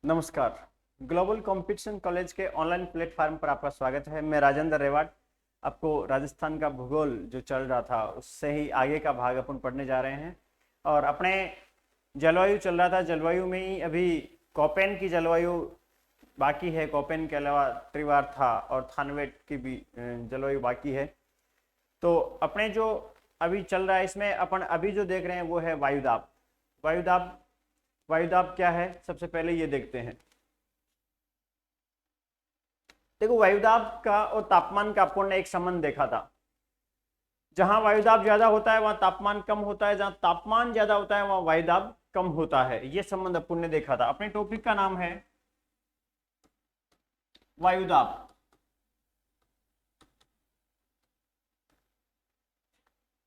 नमस्कार। Global competition college के online platform पर आपका स्वागत है। मैं राजेंद्र रेवाड़ आपको राजस्थान का भूगोल जो चल रहा था उससे ही आगे का भाग अपन पढ़ने जा रहे हैं। और अपने जलवायु चल रहा था, जलवायु में ही अभी कोपेन की जलवायु बाकी है। कोपेन के अलावा त्रिवार था और थानवेट की भी जलवायु बाकी है। तो अपने जो अभी चल रहा है इसमें अपन अभी जो देख रहे हैं वो है वायुदाब। वायुदाब वायुदाब क्या है, सबसे पहले ये देखते हैं। देखो, वायुदाब का और तापमान का अपन ने एक संबंध देखा था। जहां वायुदाब ज्यादा होता है वहां तापमान कम होता है, जहां तापमान ज्यादा होता है वहां वायुदाब कम होता है। ये संबंध अपन ने देखा था। अपने टॉपिक का नाम है वायुदाब।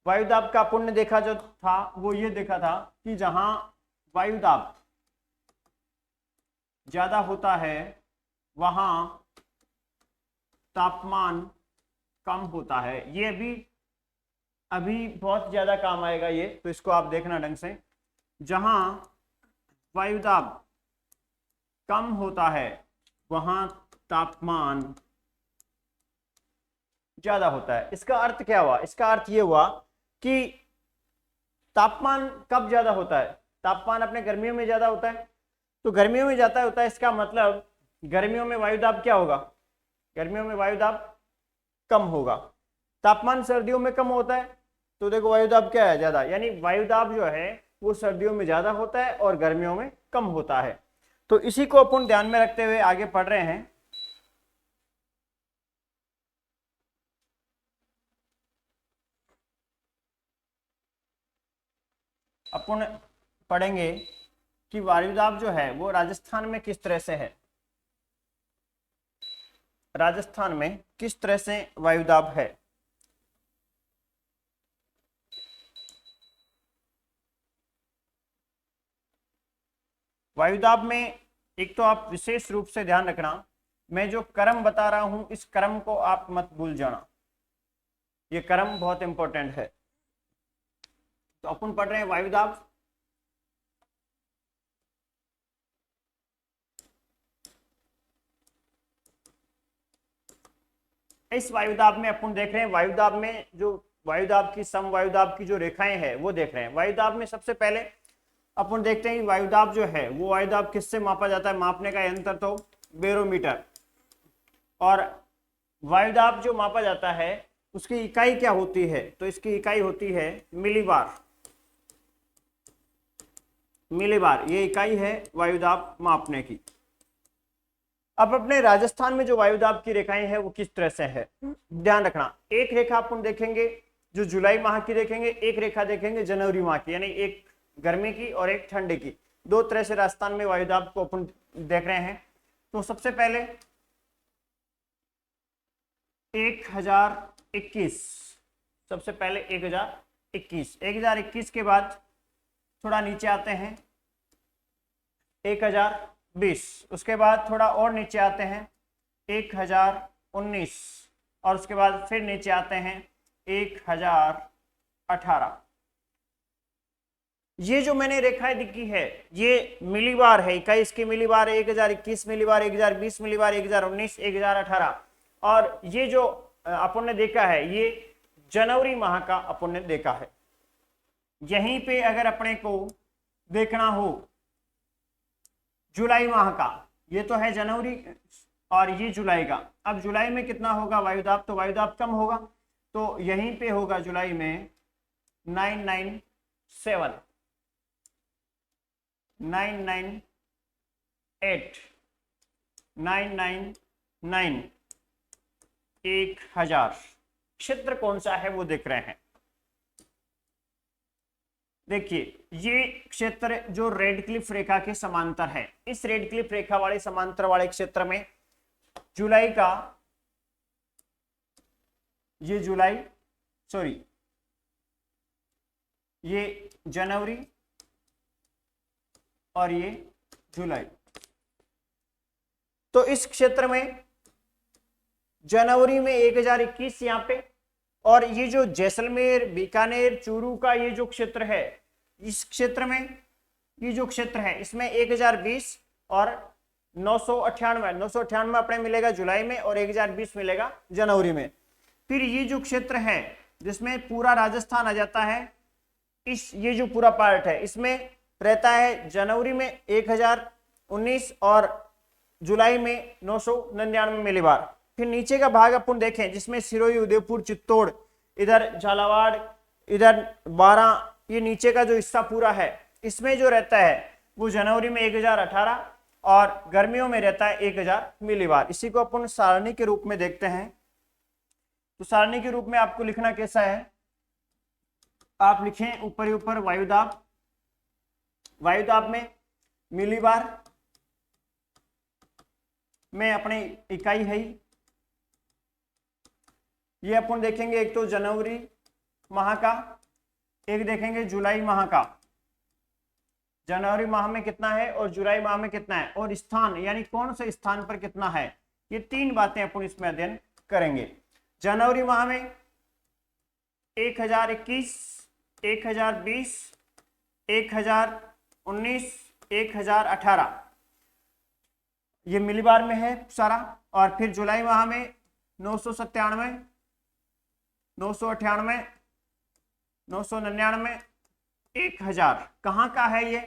वायुदाब का अपन ने देखा जो था वो ये देखा था कि जहां वायुदाब ज्यादा होता है वहां तापमान कम होता है। ये अभी बहुत ज्यादा काम आएगा ये, तो इसको आप देखना ढंग से। जहां वायुदाब कम होता है वहां तापमान ज्यादा होता है। इसका अर्थ क्या हुआ? इसका अर्थ ये हुआ कि तापमान कब ज्यादा होता है? तापमान अपने गर्मियों में ज्यादा होता है, तो गर्मियों में ज्यादा होता है। इसका मतलब गर्मियों में वायुदाब क्या होगा? गर्मियों में वायुदाब कम होगा। तापमान सर्दियों में कम होता है, तो देखो वायुदाब क्या है? ज्यादा। यानी वायुदाब जो है वो सर्दियों में ज्यादा होता है और गर्मियों में कम होता है। तो इसी को अपन ध्यान में रखते हुए आगे पढ़ रहे हैं। अपन पढ़ेंगे कि वायुदाब जो है वो राजस्थान में किस तरह से है। राजस्थान में किस तरह से वायुदाब है। वायुदाब में एक तो आप विशेष रूप से ध्यान रखना, मैं जो क्रम बता रहा हूं इस क्रम को आप मत भूल जाना। ये क्रम बहुत इंपॉर्टेंट है। तो अपन पढ़ रहे हैं वायुदाब। इस वायुदाब में अपन देख रहे हैं, वायुदाब में जो वायुदाब की सम वायुदाब की जो रेखाएं हैं वो देख रहे हैं। वायुदाब में सबसे पहले अपन देखते हैं वायुदाब जो है वो वायुदाब किससे मापा जाता है। मापने का यंत्र तो बैरोमीटर। और वायुदाब जो मापा जाता है उसकी इकाई क्या होती है? तो इसकी इकाई होती है मिलीबार। मिलीबार ये इकाई है वायुदाब मापने की। अब अपने राजस्थान में जो वायुदाब की रेखाएं हैं वो किस तरह से है, ध्यान रखना। एक रेखा अपन देखेंगे जो जुलाई माह की देखेंगे, एक रेखा देखेंगे जनवरी माह की, यानी एक गर्मी की और एक ठंडे की। दो तरह से राजस्थान में वायुदाब को अपन देख रहे हैं। तो सबसे पहले 1021, सबसे पहले 1021 के बाद थोड़ा नीचे आते हैं 1020, उसके बाद थोड़ा और नीचे आते हैं 1019 और उसके बाद फिर नीचे आते हैं 1018। ये जो मैंने रेखाएं दिखी है ये मिलीबार है। इकाई इसकी मिलीबार है 1021 मिलीबार, 1020 मिलीबार, 1019, 1018। और ये जो अपन ने देखा है ये जनवरी माह का अपन ने देखा है। यहीं पे अगर अपने को देखना हो जुलाई माह का, ये तो है जनवरी और ये जुलाई का। अब जुलाई में कितना होगा वायुदाब? तो वायुदाब कम होगा, तो यहीं पे होगा जुलाई में 997, 998, 999, 1000। क्षेत्र कौन सा है वो देख रहे हैं। देखिए ये क्षेत्र जो रेड क्लिफ रेखा के समांतर है, इस रेड क्लिफ रेखा वाले समांतर वाले क्षेत्र में जुलाई का, ये जुलाई, सॉरी ये जनवरी और ये जुलाई। तो इस क्षेत्र में जनवरी में 1021 यहां पे, और ये जो जैसलमेर, बीकानेर, चूरू का ये जो क्षेत्र है, इस क्षेत्र में ये जो क्षेत्र है इसमें 1020 और 998 अपने मिलेगा जुलाई में और 1020 मिलेगा जनवरी में। फिर ये जो क्षेत्र है जिसमें पूरा राजस्थान आ जाता है, ये जो पूरा पार्ट है इसमें रहता है जनवरी में 1019 और जुलाई में 999 मिलीबार। फिर नीचे का भाग अपन देखें जिसमें सिरोही, उदयपुर, चित्तौड़, इधर झालावाड़, इधर 12, ये नीचे का जो हिस्सा पूरा है इसमें जो रहता है वो जनवरी में 1018 और गर्मियों में रहता है 1000 मिलीबार। इसी को अपन सारणी के रूप में देखते हैं। तो सारणी के रूप में आपको लिखना कैसा है, आप लिखें ऊपर ही ऊपर वायुदाब, वायुदाब में मिलीबार में अपनी इकाई है, ये अपन देखेंगे एक तो जनवरी माह का, एक देखेंगे जुलाई माह का, जनवरी माह में कितना है और जुलाई माह में कितना है, और स्थान यानी कौन से स्थान पर कितना है, ये 3 बातें अपन इसमें अध्ययन करेंगे। जनवरी माह में 1021, 1020, 1019, 1018 ये मिलीबार में है सारा। और फिर जुलाई माह में 997, 998, 999, 1000 कहाँ का है ये,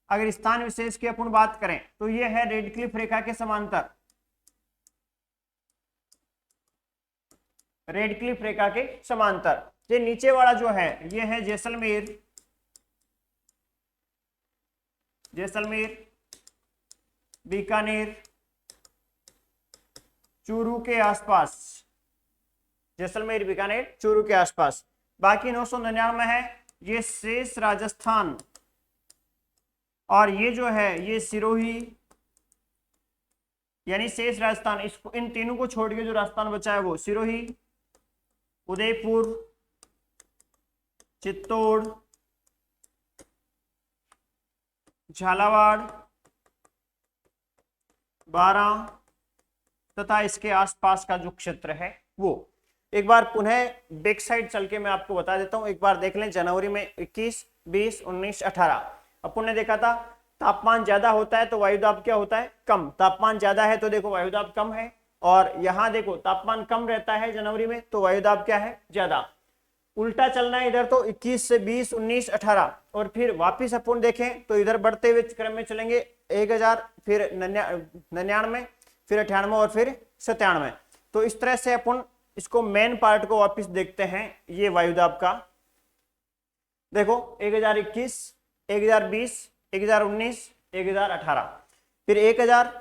अगर स्थान विशेष की अपन बात करें तो ये है रेडक्लिफ रेखा के समांतर, रेडक्लिफ रेखा के समांतर। ये नीचे वाला जो है ये है जैसलमेर, जैसलमेर, बीकानेर, चूरू के आसपास, जैसलमेर, बीकानेर, चूरू के आसपास। बाकी 999 है ये शेष राजस्थान, और ये जो है ये सिरोही यानी शेष राजस्थान, इसको इन तीनों को छोड़ के जो राजस्थान बचा है वो सिरोही, उदयपुर, चित्तौड़, झालावाड़, 12 तथा इसके आसपास का जो क्षेत्र है वो। एक बार पुनः बैक साइड चल के मैं आपको बता देता हूं, एक बार देख लें। जनवरी में 21, 20, 19, 18 अपन ने देखा था तापमान ज्यादा होता है तो वायुदाब क्या होता है, कम। तापमान ज्यादा है तो देखो वायुदाब कम है, और यहां देखो तापमान कम रहता है जनवरी में तो वायुदाब क्या है, ज्यादा। उल्टा चलना है इधर तो 21 से 20, 19, 18 और फिर वापिस अपन देखें तो इधर बढ़ते हुए क्रम में चलेंगे 1000, फिर 99, फिर 98 और फिर 97। तो इस तरह से अपन इसको मेन पार्ट को वापस देखते हैं। ये वायुदाब का देखो 1021, 1020, 1019, 1018, फिर 1000,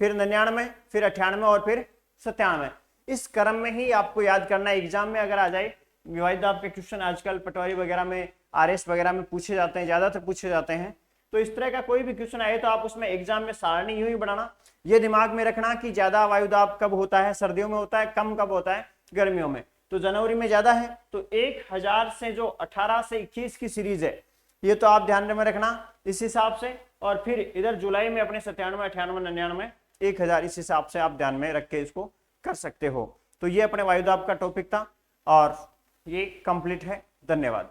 फिर 99, फिर 98 और फिर 97। इस क्रम में ही आपको याद करना है। एग्जाम में अगर आ जाए वायुदाब के क्वेश्चन आजकल पटवारी वगैरह में, आरएस वगैरह में पूछे जाते हैं, ज्यादातर पूछे जाते हैं, तो इस तरह का कोई भी क्वेश्चन आए तो आप उसमें एग्जाम में सारणी यूं ही बनाना। ये दिमाग में रखना कि ज्यादा वायुदाब कब होता है, सर्दियों में होता है, कम कब होता है, गर्मियों में। तो जनवरी में ज्यादा है तो 1000 से जो 18 से 21 की सीरीज है ये तो आप ध्यान में रखना इस हिसाब से। और फिर इधर जुलाई में अपने 97, 98, 99, 1000 इस हिसाब से आप ध्यान में रख के इसको कर सकते हो। तो ये अपने वायुदाब का टॉपिक था और ये कंप्लीट है। धन्यवाद।